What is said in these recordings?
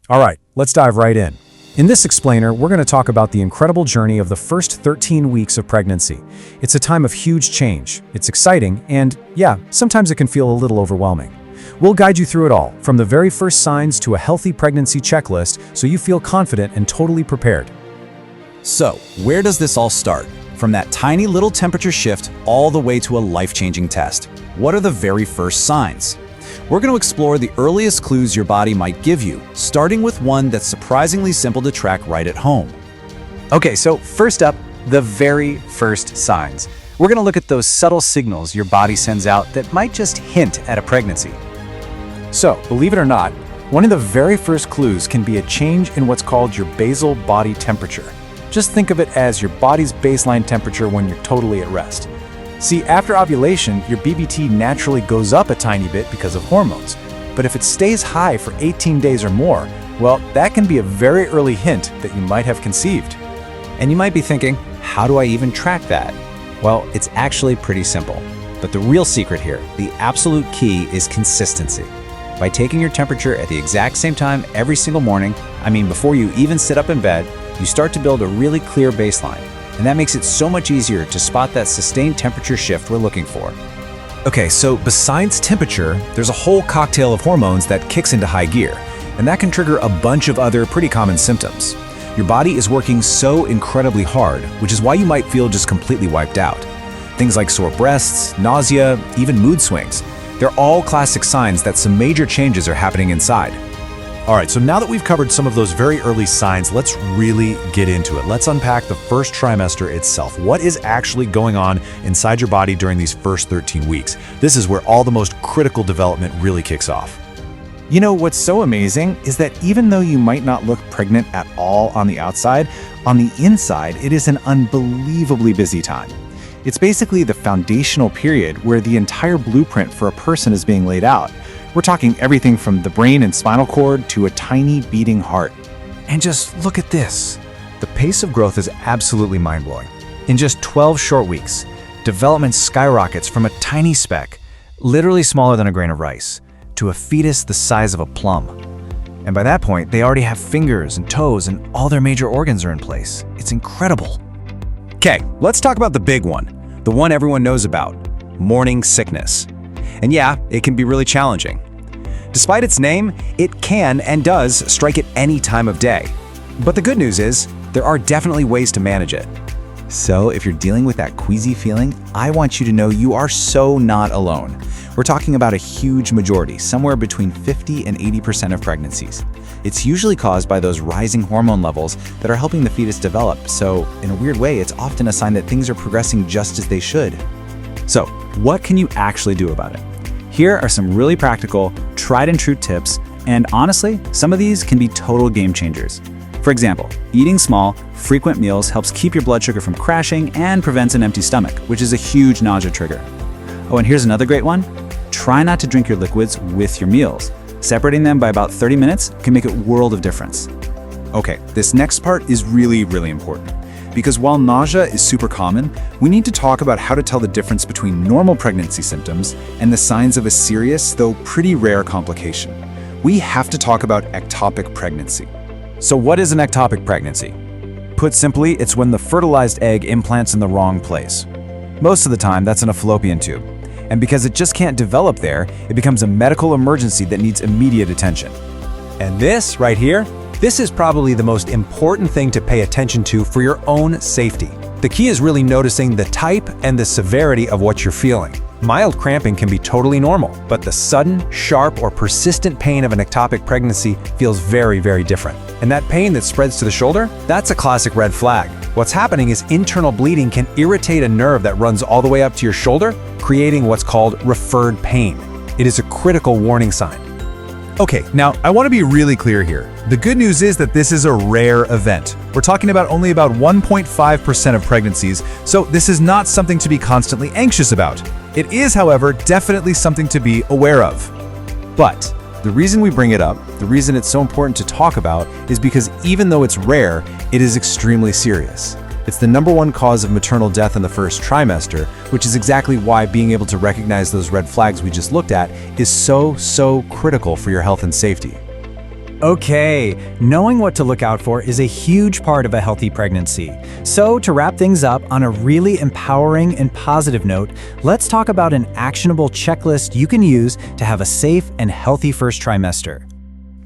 All right, let's dive right in. In this explainer, we're going to talk about the incredible journey of the first 13 weeks of pregnancy. It's a time of huge change. It's exciting, and yeah, sometimes it can feel a little overwhelming. We'll guide you through it all, from the very first signs to a healthy pregnancy checklist, so you feel confident and totally prepared. So, where does this all start? From that tiny little temperature shift all the way to a life-changing test. What are the very first signs? We're going to explore the earliest clues your body might give you, starting with one that's surprisingly simple to track right at home. Okay, so first up, the very first signs. We're going to look at those subtle signals your body sends out that might just hint at a pregnancy. So, believe it or not, one of the very first clues can be a change in what's called your basal body temperature. Just think of it as your body's baseline temperature when you're totally at rest. See, after ovulation, your BBT naturally goes up a tiny bit because of hormones. But if it stays high for 18 days or more, well, that can be a very early hint that you might have conceived. And you might be thinking, how do I even track that? Well, it's actually pretty simple. But the real secret here, the absolute key, is consistency. By taking your temperature at the exact same time every single morning, before you even sit up in bed, you start to build a really clear baseline. And that makes it so much easier to spot that sustained temperature shift we're looking for. Okay, so besides temperature, there's a whole cocktail of hormones that kicks into high gear, and that can trigger a bunch of other pretty common symptoms. Your body is working so incredibly hard, which is why you might feel just completely wiped out. Things like sore breasts, nausea, even mood swings. They're all classic signs that some major changes are happening inside. All right, so now that we've covered some of those very early signs, let's really get into it. Let's unpack the first trimester itself. What is actually going on inside your body during these first 13 weeks? This is where all the most critical development really kicks off. You know, what's so amazing is that even though you might not look pregnant at all on the outside, on the inside, it is an unbelievably busy time. It's basically the foundational period where the entire blueprint for a person is being laid out. We're talking everything from the brain and spinal cord to a tiny beating heart. And just look at this. The pace of growth is absolutely mind-blowing. In just 12 short weeks, development skyrockets from a tiny speck, literally smaller than a grain of rice, to a fetus the size of a plum. And by that point, they already have fingers and toes and all their major organs are in place. It's incredible. Okay, let's talk about the big one, the one everyone knows about, morning sickness. And yeah, it can be really challenging. Despite its name, it can and does strike at any time of day. But the good news is, there are definitely ways to manage it. So if you're dealing with that queasy feeling, I want you to know you are so not alone. We're talking about a huge majority, somewhere between 50 and 80% of pregnancies. It's usually caused by those rising hormone levels that are helping the fetus develop, so in a weird way, it's often a sign that things are progressing just as they should. So, what can you actually do about it? Here are some really practical, tried and true tips, and honestly, some of these can be total game changers. For example, eating small, frequent meals helps keep your blood sugar from crashing and prevents an empty stomach, which is a huge nausea trigger. Oh, and here's another great one. Try not to drink your liquids with your meals. Separating them by about 30 minutes can make a world of difference. Okay, this next part is really, really important. Because while nausea is super common, we need to talk about how to tell the difference between normal pregnancy symptoms and the signs of a serious, though pretty rare complication. We have to talk about ectopic pregnancy. So what is an ectopic pregnancy? Put simply, it's when the fertilized egg implants in the wrong place. Most of the time, that's in a fallopian tube. And because it just can't develop there, it becomes a medical emergency that needs immediate attention. And this right here, this is probably the most important thing to pay attention to for your own safety. The key is really noticing the type and the severity of what you're feeling. Mild cramping can be totally normal, but the sudden, sharp, or persistent pain of an ectopic pregnancy feels very, very different. And that pain that spreads to the shoulder, that's a classic red flag. What's happening is internal bleeding can irritate a nerve that runs all the way up to your shoulder, creating what's called referred pain. It is a critical warning sign. Okay, now I want to be really clear here. The good news is that this is a rare event. We're talking about only about 1.5% of pregnancies, so this is not something to be constantly anxious about. It is, however, definitely something to be aware of. But the reason we bring it up, the reason it's so important to talk about, is because even though it's rare, it is extremely serious. It's the #1 cause of maternal death in the first trimester, which is exactly why being able to recognize those red flags we just looked at is so critical for your health and safety. Okay, knowing what to look out for is a huge part of a healthy pregnancy. So, to wrap things up on a really empowering and positive note, let's talk about an actionable checklist you can use to have a safe and healthy first trimester.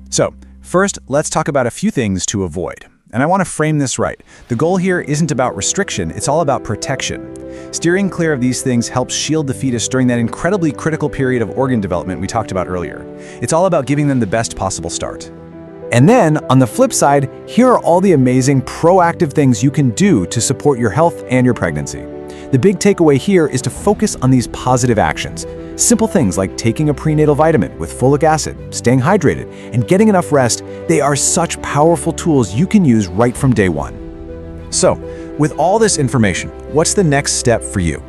So, first, let's talk about a few things to avoid. And I want to frame this right. The goal here isn't about restriction, it's all about protection. Steering clear of these things helps shield the fetus during that incredibly critical period of organ development we talked about earlier. It's all about giving them the best possible start. And then, on the flip side, here are all the amazing proactive things you can do to support your health and your pregnancy. The big takeaway here is to focus on these positive actions. Simple things like taking a prenatal vitamin with folic acid, staying hydrated, and getting enough rest, they are such powerful tools you can use right from day one. So, with all this information, what's the next step for you?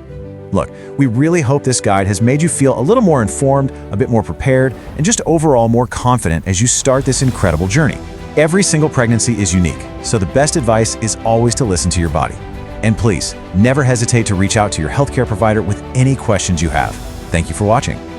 Look, we really hope this guide has made you feel a little more informed, a bit more prepared, and just overall more confident as you start this incredible journey. Every single pregnancy is unique, so the best advice is always to listen to your body. And please, never hesitate to reach out to your healthcare provider with any questions you have. Thank you for watching.